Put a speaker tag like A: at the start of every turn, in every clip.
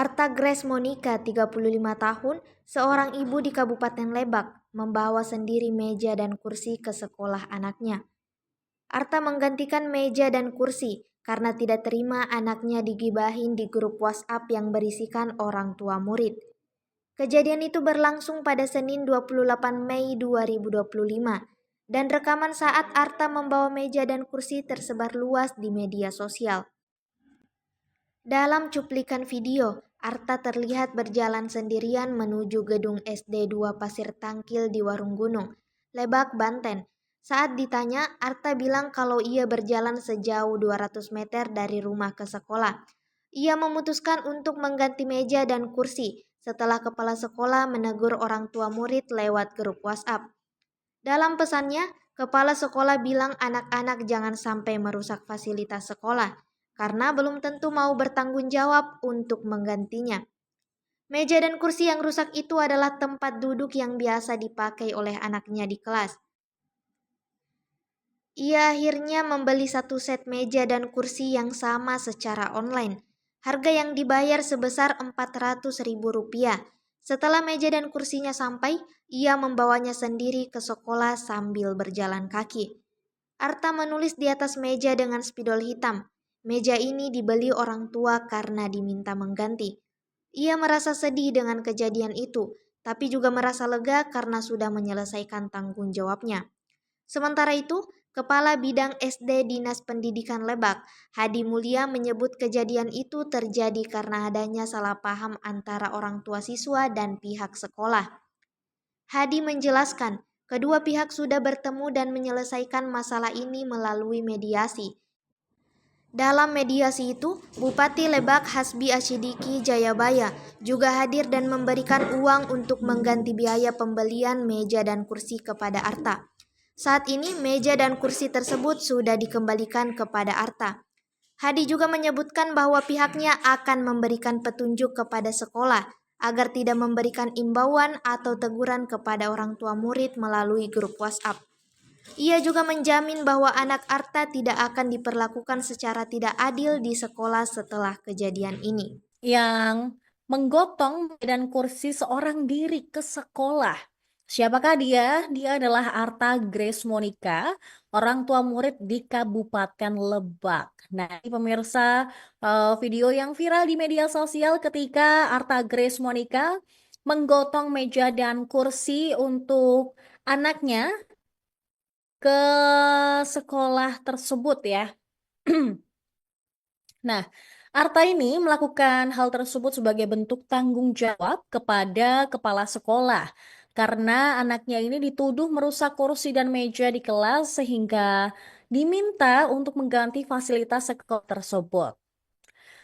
A: Arta Grace Monica, 35 tahun, seorang ibu di Kabupaten Lebak, membawa sendiri meja dan kursi ke sekolah anaknya. Arta menggantikan meja dan kursi karena tidak terima anaknya digibahin di grup WhatsApp yang berisikan orang tua murid. Kejadian itu berlangsung pada Senin 28 Mei 2025 dan rekaman saat Arta membawa meja dan kursi tersebar luas di media sosial. Dalam cuplikan video, Arta terlihat berjalan sendirian menuju gedung SD 2 Pasir Tangkil di Warung Gunung, Lebak, Banten. Saat ditanya, Arta bilang kalau ia berjalan sejauh 200 meter dari rumah ke sekolah. Ia memutuskan untuk mengganti meja dan kursi setelah kepala sekolah menegur orang tua murid lewat grup WhatsApp. Dalam pesannya, kepala sekolah bilang anak-anak jangan sampai merusak fasilitas sekolah, karena belum tentu mau bertanggung jawab untuk menggantinya. Meja dan kursi yang rusak itu adalah tempat duduk yang biasa dipakai oleh anaknya di kelas. Ia akhirnya membeli satu set meja dan kursi yang sama secara online. Harga yang dibayar sebesar Rp400.000. Setelah meja dan kursinya sampai, ia membawanya sendiri ke sekolah sambil berjalan kaki. Arta menulis di atas meja dengan spidol hitam. Meja ini dibeli orang tua karena diminta mengganti. Ia merasa sedih dengan kejadian itu, tapi juga merasa lega karena sudah menyelesaikan tanggung jawabnya. Sementara itu, Kepala Bidang SD Dinas Pendidikan Lebak, Hadi Mulia menyebut kejadian itu terjadi karena adanya salah paham antara orang tua siswa dan pihak sekolah. Hadi menjelaskan, kedua pihak sudah bertemu dan menyelesaikan masalah ini melalui mediasi. Dalam mediasi itu, Bupati Lebak Hasbi Asyidiki Jayabaya juga hadir dan memberikan uang untuk mengganti biaya pembelian meja dan kursi kepada Arta. Saat ini meja dan kursi tersebut sudah dikembalikan kepada Arta. Hadi juga menyebutkan bahwa pihaknya akan memberikan petunjuk kepada sekolah agar tidak memberikan imbauan atau teguran kepada orang tua murid melalui grup WhatsApp. Ia juga menjamin bahwa anak Arta tidak akan diperlakukan secara tidak adil di sekolah setelah kejadian ini.
B: Yang menggotong dan kursi seorang diri ke sekolah. Siapakah dia? Dia adalah Arta Grace Monica, orang tua murid di Kabupaten Lebak. Nah, ini pemirsa, video yang viral di media sosial ketika Arta Grace Monica menggotong meja dan kursi untuk anaknya ke sekolah tersebut ya. Nah, Arta ini melakukan hal tersebut sebagai bentuk tanggung jawab kepada kepala sekolah karena anaknya ini dituduh merusak kursi dan meja di kelas sehingga diminta untuk mengganti fasilitas sekolah tersebut.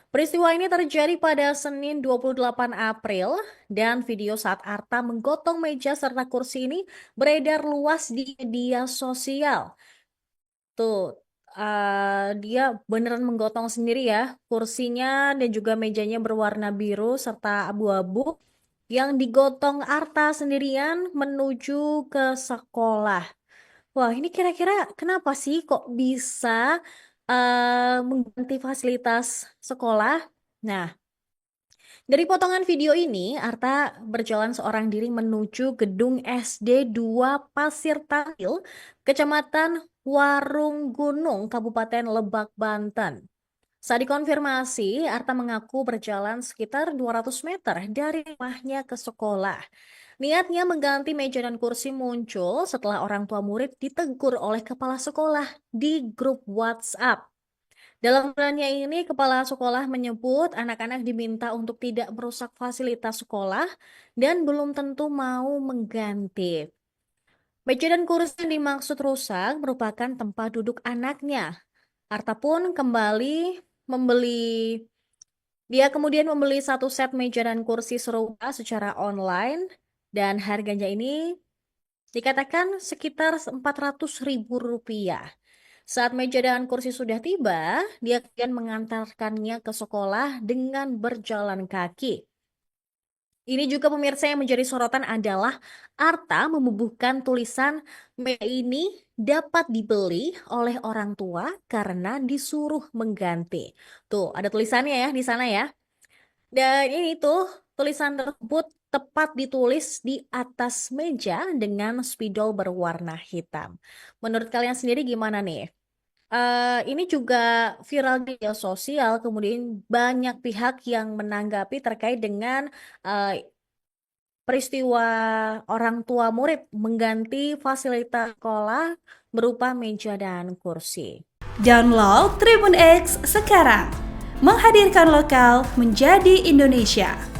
B: Peristiwa ini terjadi pada Senin 28 April dan video saat Arta menggotong meja serta kursi ini beredar luas di media sosial. Tuh, dia beneran menggotong sendiri ya, kursinya dan juga mejanya berwarna biru serta abu-abu yang digotong Arta sendirian menuju ke sekolah. Wah, ini kira-kira kenapa sih kok bisa mengganti fasilitas sekolah? Nah, dari potongan video ini, Arta berjalan seorang diri menuju gedung SD 2 Pasir Tangkil, Kecamatan Warung Gunung, Kabupaten Lebak, Banten. Saat dikonfirmasi, Arta mengaku berjalan sekitar 200 meter dari rumahnya ke sekolah. Niatnya mengganti meja dan kursi muncul setelah orang tua murid ditegur oleh kepala sekolah di grup WhatsApp. Dalam bulannya ini, kepala sekolah menyebut anak-anak diminta untuk tidak merusak fasilitas sekolah dan belum tentu mau mengganti. Meja dan kursi yang dimaksud rusak merupakan tempat duduk anaknya. Arta pun kembali membeli, dia kemudian membeli satu set meja dan kursi serupa secara online dan harganya ini dikatakan sekitar Rp400.000. Saat meja dan kursi sudah tiba, dia kemudian mengantarkannya ke sekolah dengan berjalan kaki. Ini juga pemirsa yang menjadi sorotan adalah Arta membubuhkan tulisan meja ini dapat dibeli oleh orang tua karena disuruh mengganti. Tuh, ada tulisannya ya di sana ya. Dan ini tuh tulisan tersebut tepat ditulis di atas meja dengan spidol berwarna hitam. Menurut kalian sendiri gimana nih? Ini juga viral di media sosial, kemudian banyak pihak yang menanggapi terkait dengan peristiwa orang tua murid mengganti fasilitas sekolah berupa meja dan kursi.
C: Download Tribun X sekarang, menghadirkan lokal menjadi Indonesia.